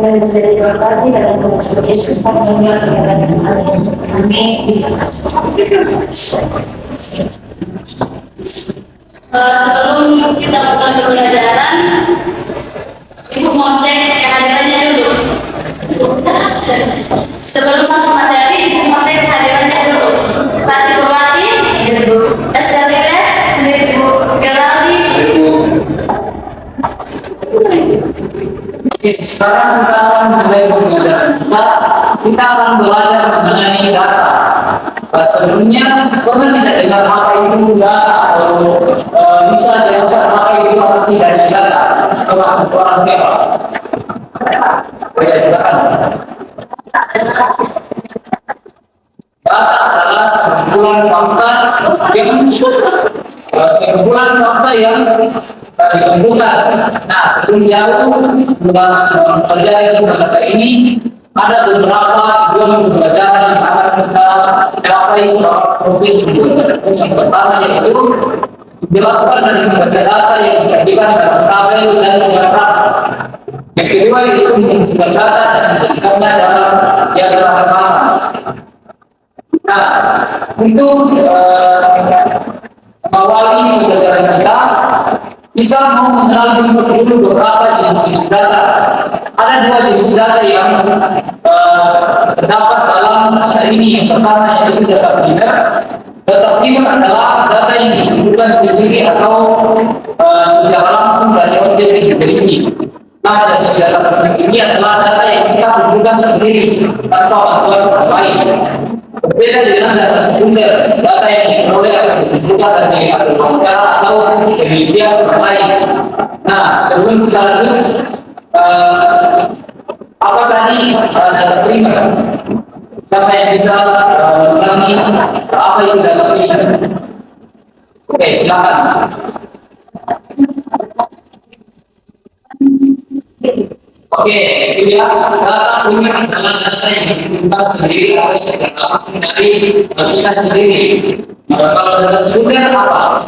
menjadi berbagi dalam Yesus sebelum kita mulai pembelajaran, Ibu mau cek kehadirannya dulu. Sebelum masuk materi, Ibu mau cek kehadirannya dulu. Tadi Purwati, Eskariles, Geraldi. Sekarang kita akan mulai pembelajaran kita akan belajar mengenai data. Sebelumnya pernah tidak dengar apa itu data atau bisa jelaskan apa itu arti dari data? Termasuk orang siapa? Ya, silakan. Data adalah sekumpulan fakta yang dikumpulkan. Nah, sebelum jauh mempelajari data ini, ada beberapa tujuan pembelajaran yang akan kita capai secara profesional. Yang pertama yaitu menjelaskan dari data yang dijadikan dalam tabel dan diagram. Yang kedua yaitu mengumpulkan data dan menjadikannya dalam diagram rekaman. Nah, untuk mengawali pembelajaran kita mau mengenal dulu beberapa jenis data. Ada dua jenis data yang terdapat dalam data ini. Yang pertama yaitu data primer. Data primer adalah data yang dikumpulkan sendiri atau secara langsung dari objek yang diteliti. Nah, dari data primer ini adalah data yang kita kumpulkan sendiri tanpa bantuan orang lain. Berbeda dengan data sekunder, data yang diperoleh akan dikumpulkan dari wawancara atau penelitian orang lain. Nah, sebelum kita lanjut, apa tadi data primer? Siapa yang bisa ulangi apa itu data primer? Oke, silakan. Oke, itu ya. Data primer adalah data yang dikumpulkan sendiri atau secara langsung dari kita sendiri. Kalau data sekunder apa?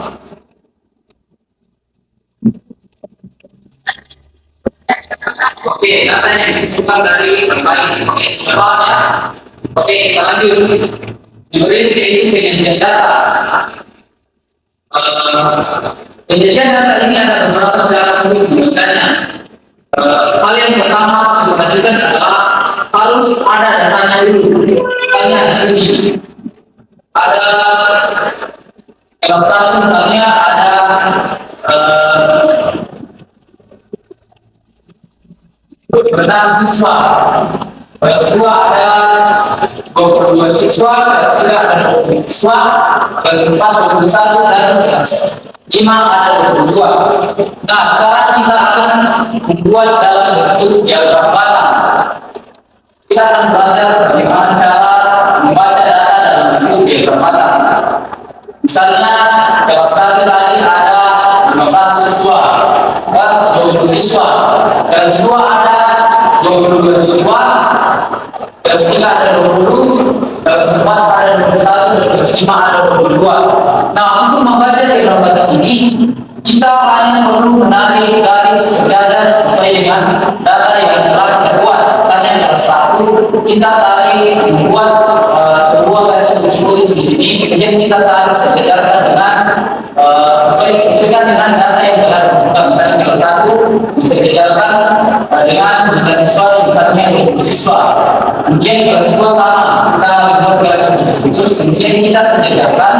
Oke, data yang dikumpulkan dari berbagai contohnya. Oke, kita lanjut. Diberi yaitu penyajian data. Penyajian data ini ada beberapa cara untuk membacanya. Hal yang pertama selanjutnya adalah harus ada datanya dulu. Misalnya di sini ada kelas 1 misalnya ada benar siswa. Kelas 2 ada 22 siswa, kelas 3 ada 20 siswa, kelas 4 21 dan kelas 5 ada 22. Nah, sekarang kita akan membuat dalam bentuk diagram batang. Kita akan belajar bagaimana cara membaca data dalam bentuk diagram batang. Misalnya, kelas 1 tadi ada 15 siswa, 20 siswa. Kelas 2 ada 22 siswa, kelas 3 ada 20, kelas 4 ada 21, kelas 5 ada 22. Nah, untuk membaca diagram batang ini, kita hanya perlu menarik garis sejajar sesuai dengan data yang telah kita buat. Misalnya kelas 1 kita tarik membuat sebuah garis tulis di sini, kemudian kita tarik sejajarkan dengan sesuaikan dengan data yang telah dibuat. Misalnya kelas 1 bisa disejajarkan dengan jumlah siswa yang satunya 20 siswa. Kemudian kelas 2 sama, kita membuat garis tulis, kemudian kita sejajarkan.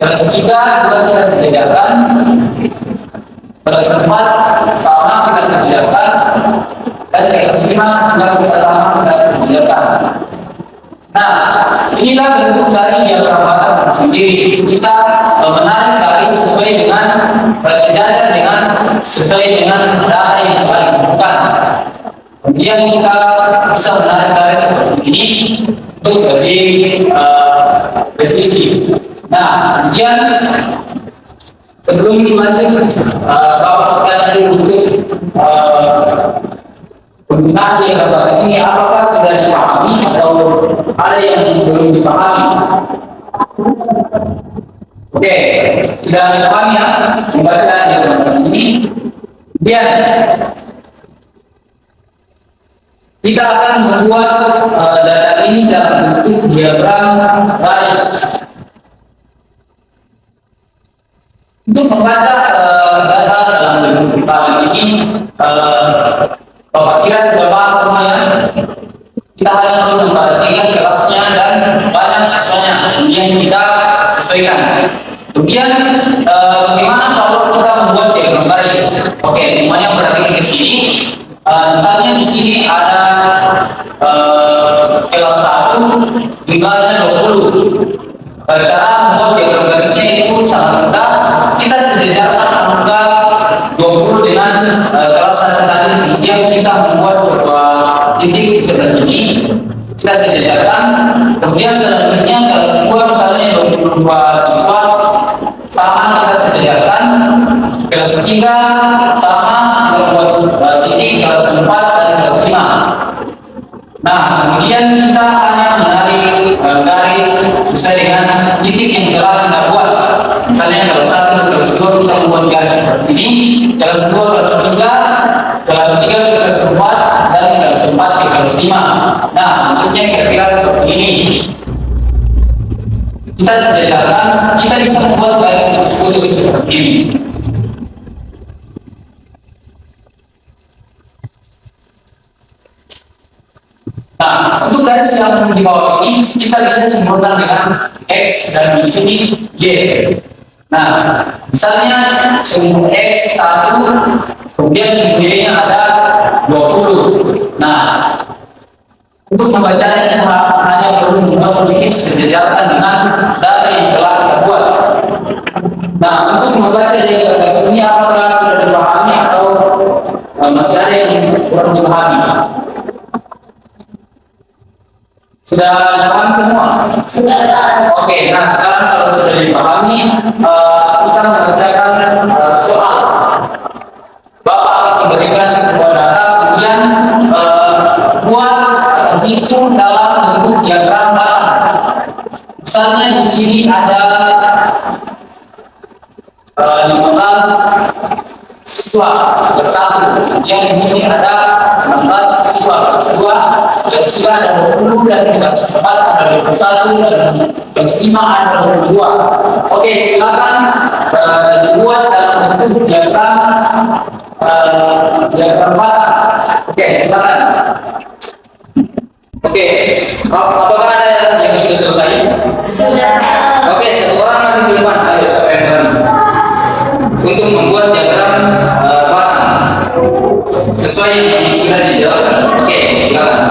Kelas 3 juga kita sediakan, kelas 4 sama kita sediakan, dan kelas 5 juga kita sama kita sediakan. Nah, inilah bentuk dari diagram batang sendiri. Kita menarik garis sesuai dengan sejajar dengan sesuai dengan data yang telah ditentukan. Kemudian kita bisa menarik garis seperti ini untuk lebih presisi. Nah, kemudian sebelum dilanjut, Bapak tadi untuk penggunaan diagram ini apakah sudah dipahami atau ada yang belum dipahami? Oke, sudah dipahami ya membaca diagram ini. Kemudian kita akan membuat data ini dalam bentuk diagram garis. Untuk membaca data dalam bentuk tabel ini, Bapak kira sudah paham semuanya? Kita hanya perlu memperhatikan kelasnya dan banyak siswanya, kemudian kita sesuaikan. Kemudian bagaimana kalau kita membuat diagram garis? Oke, semuanya perhatikan ke sini. Misalnya di sini ada kelas 1 jumlahnya 20. Cara membuat diagram garisnya itu sangat mudah. Kita sejajarkan angka 20 dengan kelas 1 tadi. Kemudian kita membuat sebuah titik di sebelah sini. Kita sejajarkan. Kemudian selanjutnya kelas 2 misalnya 22 siswa sama kita sejajarkan. Kelas 3 sama kita buat titik kelas 4 dan kelas 5. Nah, kemudian kita hanya menarik garis sesuai dengan titik yang telah kita buat. Misalnya kelas 1, kelas 2 kita membuat garis seperti ini, kelas 2, kelas 3, kelas 3 ke kelas 4, dan kelas 4 ke kelas 5. Nah, bentuknya kira-kira seperti ini. Kita sejajarkan, kita bisa membuat garis tersebut seperti ini. Nah, untuk garis yang di bawah ini kita bisa simpulkan dengan X dan di sini Y. Nah, misalnya sumbu X 1, kemudian sumbu Y-nya ada 20. Nah, untuk membacanya kita hanya perlu membuat sejajarkan dengan data yang telah kita buat. Nah, untuk membaca diagram garis ini apakah sudah dipahami atau masih ada yang kurang dipahami? Sudah dipahami semua? Sudah. Oke, nah sekarang kalau sudah dipahami, kita mengerjakan soal. Bapak akan memberikan sebuah data, kemudian buat atau hitung dalam bentuk diagram batang. Misalnya di sini ada 15 siswa kelas 1, yang di sini ada 16 siswa kelas 2, kelas 3 ada 20, dan kelas 4 ada 21, dan kelas 5 ada 22. Oke, silakan dibuat dalam bentuk diagram batang. Oke, silakan. Oke, apakah ada yang sudah selesai? Sudah. Oke, satu orang nanti ke depan. Ayo, siapa yang berani? Untuk membuat diagram batang sesuai yang sudah dijelaskan. Oke, silakan.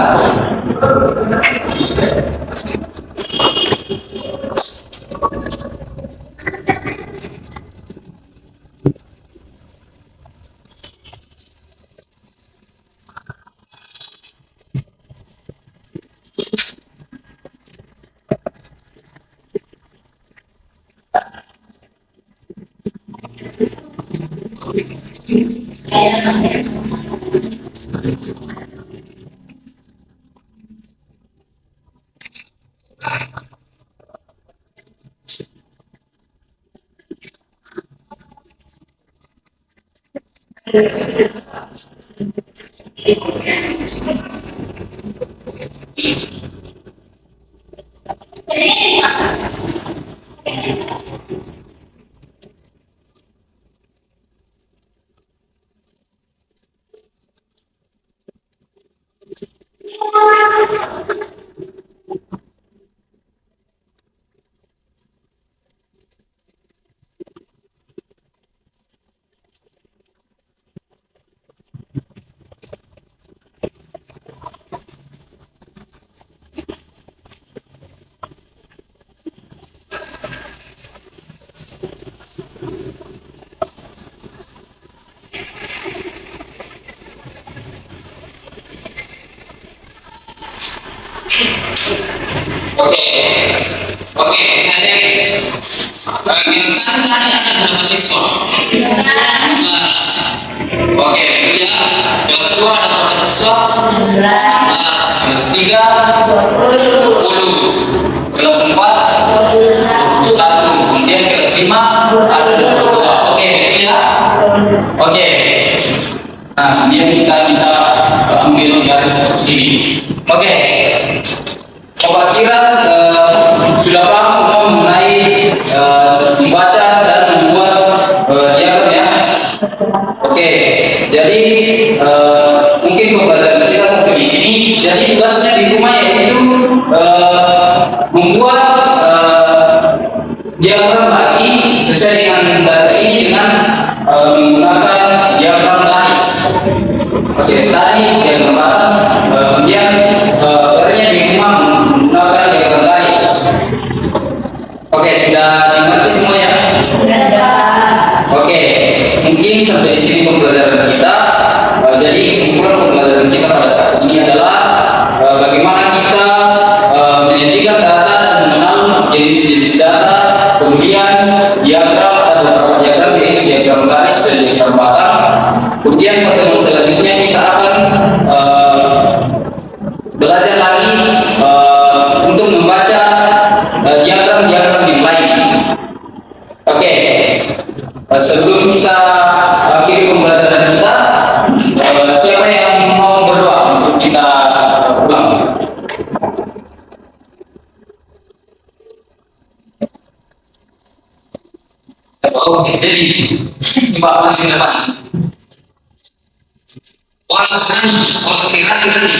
Oke, kita cek. Kelas 1 tadi ada berapa siswa? 11. Oke, itu ya. Kelas 2 ada berapa siswa? 16, Kelas 3 20, 20. Kelas 4 21. Kemudian kelas 5 ada 22. Oke, itu ya. Oke. Nah, kemudian kita bisa ambil garis seperti ini. Oke. Sobat Kiras sudah paham semua mengenai membaca dan membuat diagram ya. Oke, jadi mungkin pembelajaran kita sampai di sini. Jadi tugasnya di rumah yaitu membuat diagram lagi sesuai dengan data ini dengan menggunakan diagram garis. Oke, tadi diagram garis, kemudian caranya di rumah menggunakan diagram garis. Oke, sudah dimengerti semuanya? Oke, mungkin sampai di sini pembelajaran kita. Jadi kesimpulan pembelajaran kita pada saat ini adalah bagaimana kita menyajikan data dan mengenal jenis-jenis data, kemudian diagram ada beberapa diagram yaitu diagram garis dan diagram batang. Kemudian pertemuan selanjutnya kita akan belajar lagi untuk membaca diagram-diagram yang lain. Oke. Sebelum kita akhiri pembelajaran kita, siapa yang mau berdoa untuk kita pulang? Oke, jadi Bapak yang depan. Wah, berani, berani.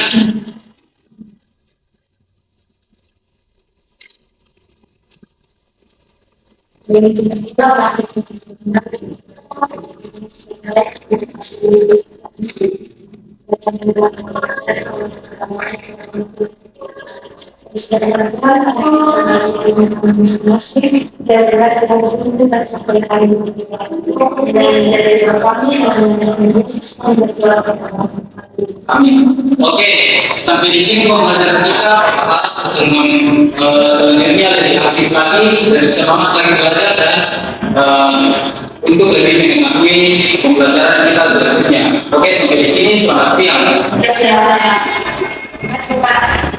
Amin. Oke, sampai di sini pembelajaran kita. Selanjutnya lebih aktif lagi, lebih semangat lagi belajar dan untuk lebih mengetahui pembelajaran kita selanjutnya. Oke, sampai di sini. Selamat siang. Terima kasih, Pak.